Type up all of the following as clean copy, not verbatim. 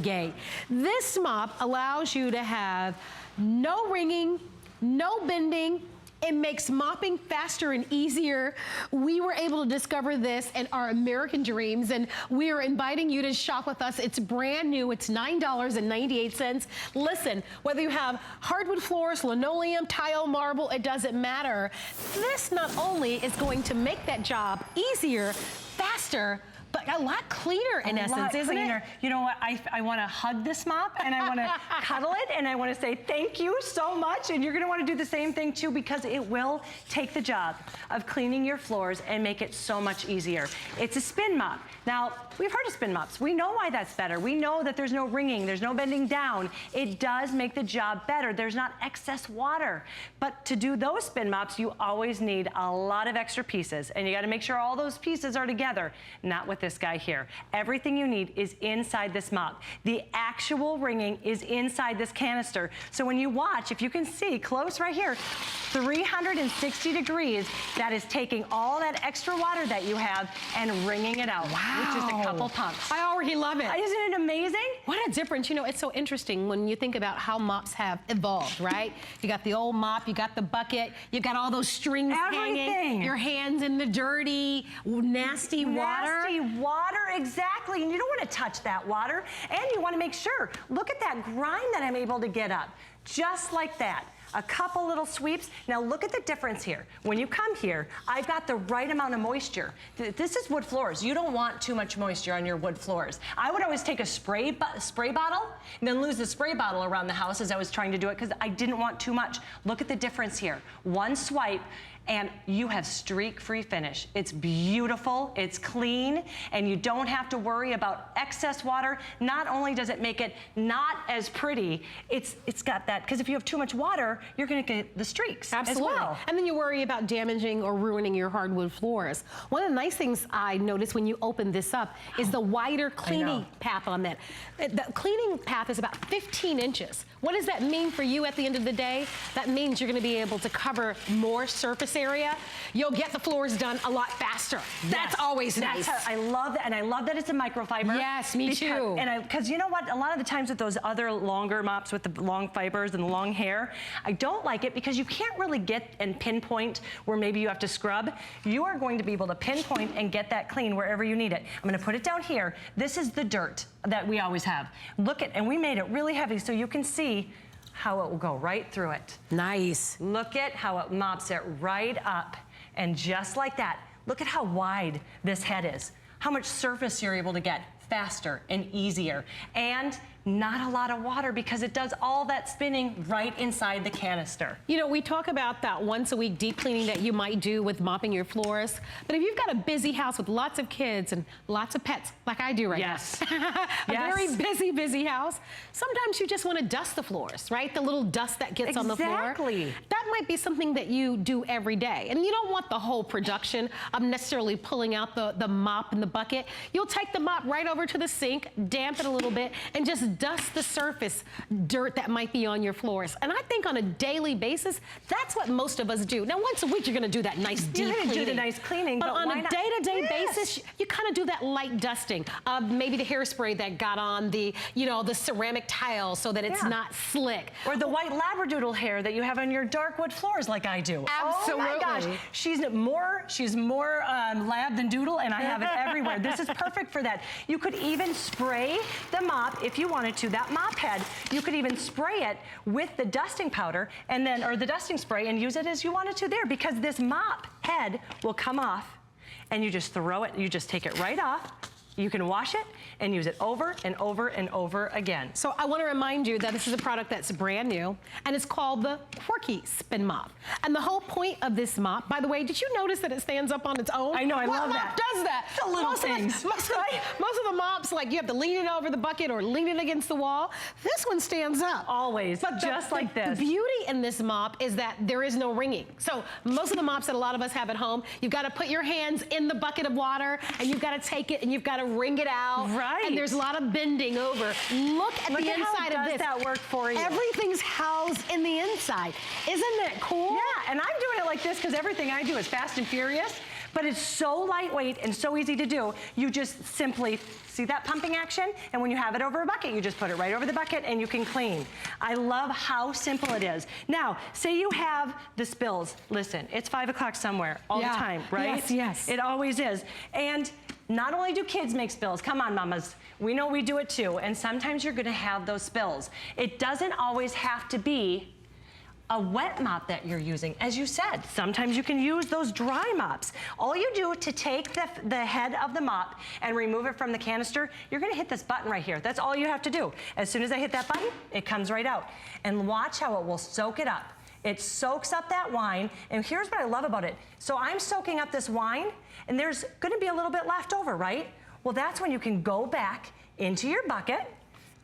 gate. This mop allows you to have no wringing, no bending. It makes mopping faster and easier. We were able to discover this in our American Dreams, and we are inviting you to shop with us. It's brand new. It's $9.98. Listen, whether you have hardwood floors, linoleum, tile, marble, it doesn't matter. This not only is going to make that job easier, faster, but a lot cleaner in essence, isn't it? You know what, I wanna hug this mop and I wanna cuddle it and I wanna say thank you so much, and you're gonna wanna do the same thing too, because it will take the job of cleaning your floors and make it so much easier. It's a spin mop. Now, we've heard of spin mops. We know why that's better. We know that there's no wringing, there's no bending down. It does make the job better. There's not excess water. But to do those spin mops, you always need a lot of extra pieces, and you gotta make sure all those pieces are together, not with this guy here. Everything you need is inside this mop. The actual wringing is inside this canister. So when you watch, if you can see close right here, 360 degrees, that is taking all that extra water that you have and wringing it out. Wow. With just a couple pumps. I already love it. Isn't it amazing? What a difference. You know, it's so interesting when you think about how mops have evolved, right? You got the old mop, you got the bucket, you got all those strings hanging, your hands in the dirty, nasty water. Nasty water, exactly. And you don't want to touch that water. And you want to make sure, look at that grime that I'm able to get up. Just like that. A couple little sweeps. Now look at the difference here. When you come here, I've got the right amount of moisture. This is wood floors. You don't want too much moisture on your wood floors. I would always take a spray bottle and then lose the spray bottle around the house as I was trying to do it because I didn't want too much. Look at the difference here. One swipe, and you have streak-free finish. It's beautiful, it's clean, and you don't have to worry about excess water. Not only does it make it not as pretty, it's got that, because if you have too much water, you're gonna get the streaks as well. And then you worry about damaging or ruining your hardwood floors. One of the nice things I noticed when you open this up is the wider cleaning path on that. The cleaning path is about 15 inches. What does that mean for you at the end of the day? That means you're gonna be able to cover more surface area. You'll get the floors done a lot faster. Yes. That's always nice. I love that, and I love that it's a microfiber. Yes, me too. Because you know what? A lot of the times with those other longer mops with the long fibers and the long hair, I don't like it because you can't really get and pinpoint where maybe you have to scrub. You are going to be able to pinpoint and get that clean wherever you need it. I'm gonna put it down here. This is the dirt that we always have. Look at, and we made it really heavy so you can see how it will go right through it. Nice. Look at how it mops it right up. And just like that, look at how wide this head is. How much surface you're able to get faster and easier. And not a lot of water because it does all that spinning right inside the canister. You know, we talk about that once a week deep cleaning that you might do with mopping your floors, but if you've got a busy house with lots of kids and lots of pets, like I do right now, a very busy house, sometimes you just want to dust the floors, right? The little dust that gets on the floor. Exactly. That might be something that you do every day, and you don't want the whole production of necessarily pulling out the mop and the bucket. You'll take the mop right over to the sink, damp it a little bit, and just dust the surface dirt that might be on your floors. And I think on a daily basis, that's what most of us do. Now, once a week, you're gonna do that nice deep cleaning. Do the nice cleaning, but on a day-to-day basis, you kind of do that light dusting of maybe the hairspray that got on the, you know, the ceramic tile so that it's not slick. Or the white labradoodle hair that you have on your dark wood floors like I do. Absolutely. Oh my gosh, she's more lab than doodle, and I have it everywhere. This is perfect for that. You could even spray the mop if you wanted to, that mop head. You could even spray it with the dusting powder and then, or the dusting spray, and use it as you wanted to there, because this mop head will come off and you just throw it, you just take it right off. You can wash it and use it over and over and over again. So I want to remind you that this is a product that's brand new, and it's called the Quirky Spin Mop. And the whole point of this mop, by the way, did you notice that it stands up on its own? I know, I love that. What mop does that? The little things. Most of the mops, like you have to lean it over the bucket or lean it against the wall. This one stands up. Always, but just like this. The beauty in this mop is that there is no wringing. So most of the mops that a lot of us have at home, you've got to put your hands in the bucket of water, and you've got to take it and you've got to wring it out. Right. And there's a lot of bending over. Look at the inside of this. That work for you. Everything's housed in the inside. Isn't that cool? Yeah, and I'm doing it like this because everything I do is fast and furious. But it's so lightweight and so easy to do. You just simply see that pumping action, and when you have it over a bucket, you just put it right over the bucket and you can clean. I love how simple it is. Now, say you have the spills. Listen, it's 5 o'clock somewhere all the time, right? Yes, yes. It always is. And not only do kids make spills, come on mamas, we know we do it too, and sometimes you're gonna have those spills. It doesn't always have to be a wet mop that you're using. As you said, sometimes you can use those dry mops. All you do to take the head of the mop and remove it from the canister, you're gonna hit this button right here. That's all you have to do. As soon as I hit that button, it comes right out. And watch how it will soak it up. It soaks up that wine, and here's what I love about it. So I'm soaking up this wine, and there's gonna be a little bit left over, right? Well, that's when you can go back into your bucket,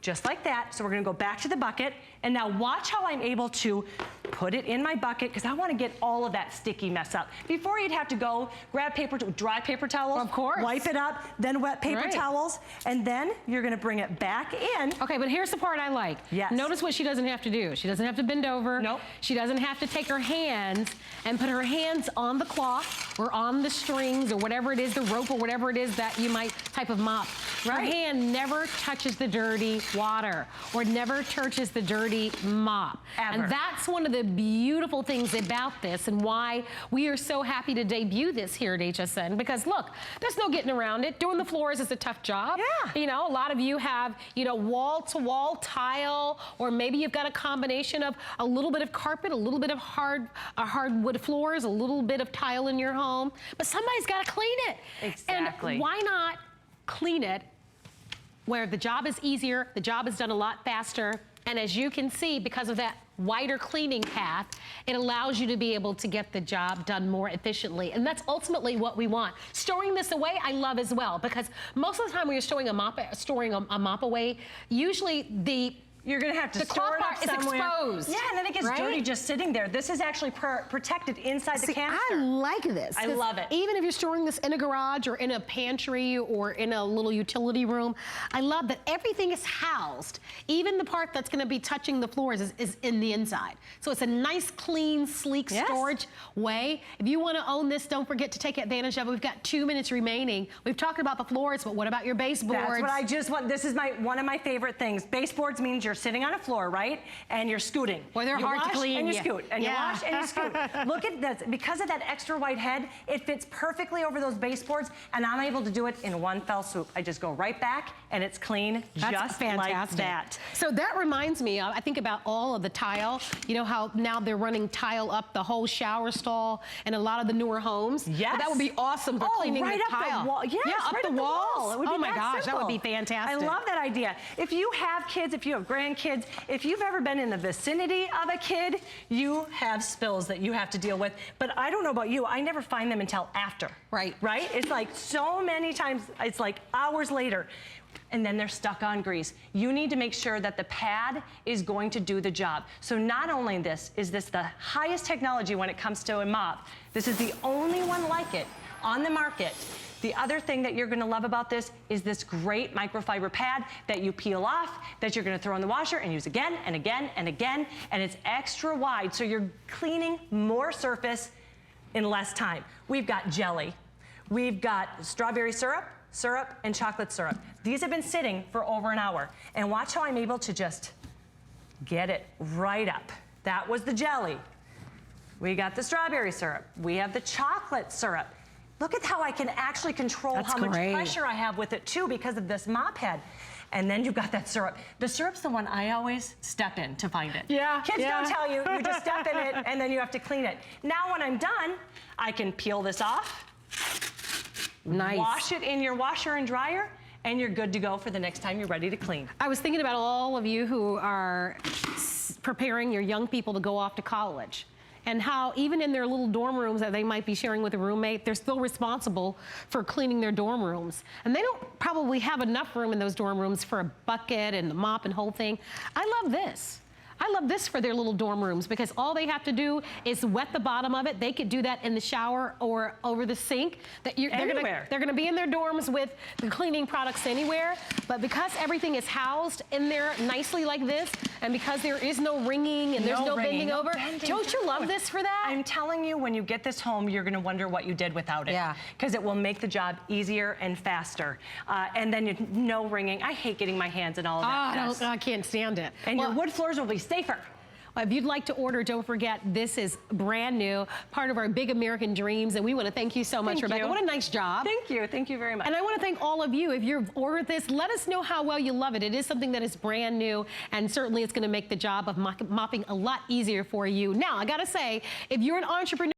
just like that. So we're gonna go back to the bucket, and now watch how I'm able to put it in my bucket, because I wanna get all of that sticky mess up. Before you'd have to go grab dry paper towels, of course, wipe it up, then wet paper towels, and then you're gonna bring it back in. Okay, but here's the part I like. Yes. Notice what she doesn't have to do. She doesn't have to bend over. Nope. She doesn't have to take her hands and put her hands on the cloth or on the strings or whatever it is, the rope or whatever it is that you might type of mop. Her hand never touches the dirty water or never touches the dirty mop. Ever. And that's one of the beautiful things about this and why we are so happy to debut this here at HSN, because look, there's no getting around it. Doing the floors is a tough job. Yeah. You know, a lot of you have, you know, wall-to-wall tile, or maybe you've got a combination of a little bit of carpet, a little bit of hardwood floors, a little bit of tile in your home, but somebody's got to clean it. Exactly. And why not clean it where the job is easier, the job is done a lot faster, and as you can see, because of that wider cleaning path, it allows you to be able to get the job done more efficiently. And that's ultimately what we want. Storing this away, I love as well, because most of the time when you're storing a mop away, usually you're gonna have to store it up somewhere. Exposed. Yeah, and then it gets dirty just sitting there. This is actually protected inside the canister. I like this. I love it. Even if you're storing this in a garage or in a pantry or in a little utility room, I love that everything is housed. Even the part that's gonna be touching the floors is in the inside. So it's a nice, clean, sleek storage way. If you wanna own this, don't forget to take advantage of it. We've got 2 minutes remaining. We've talked about the floors, but what about your baseboards? That's what I just want. This is one of my favorite things. Baseboards means you're sitting on a floor, right? And you're scooting. Well, they're hard to clean. And you scoot. And you wash and you scoot. Look at this. Because of that extra white head, it fits perfectly over those baseboards, and I'm able to do it in one fell swoop. I just go right back, and it's clean. That's just fantastic. Like that. So that reminds me, I think about all of the tile. You know how now they're running tile up the whole shower stall in a lot of the newer homes? Yes. But that would be awesome for cleaning right the tile. Up the wall. Yes, yeah, up right the up walls. It would be oh my gosh, simple. that would be fantastic. I love that idea. If you have kids, if you have grandkids, if you've ever been in the vicinity of a kid, you have spills that you have to deal with. But I don't know about you, I never find them until after. Right. Right? It's like so many times, it's like hours later, and then they're stuck on grease. You need to make sure that the pad is going to do the job. So not only is this the highest technology when it comes to a mop, this is the only one like it on the market. The other thing that you're gonna love about this is this great microfiber pad that you peel off, that you're gonna throw in the washer and use again and again and again, and it's extra wide, so you're cleaning more surface in less time. We've got jelly, we've got strawberry syrup, and chocolate syrup. These have been sitting for over an hour, and watch how I'm able to just get it right up. That was the jelly. We got the strawberry syrup. We have the chocolate syrup. Look at how I can actually control how much pressure I have with it too because of this mop head. And then you've got that syrup. The syrup's the one I always step in to find it. Yeah. Kids don't tell you, you just step in it and then you have to clean it. Now when I'm done, I can peel this off. Nice. Wash it in your washer and dryer, and you're good to go for the next time you're ready to clean. I was thinking about all of you who are preparing your young people to go off to college, and how even in their little dorm rooms that they might be sharing with a roommate, they're still responsible for cleaning their dorm rooms. And they don't probably have enough room in those dorm rooms for a bucket and the mop and whole thing. I love this. I love this for their little dorm rooms because all they have to do is wet the bottom of it. They could do that in the shower or over the sink. They're gonna be in their dorms with the cleaning products anywhere, but because everything is housed in there nicely like this, And because there is no ringing and there's no bending over, don't you love this for that? I'm telling you, when you get this home, you're gonna wonder what you did without it. Yeah. Because it will make the job easier and faster. And then no ringing. I hate getting my hands in all of that. I can't stand it. And your wood floors will be safer. If you'd like to order, don't forget, this is brand new, part of our Big American Dreams, and we want to thank you so much, Rebecca. What a nice job. Thank you. Thank you very much. And I want to thank all of you. If you've ordered this, let us know how well you love it. It is something that is brand new, and certainly it's going to make the job of mopping a lot easier for you. Now, I got to say, if you're an entrepreneur,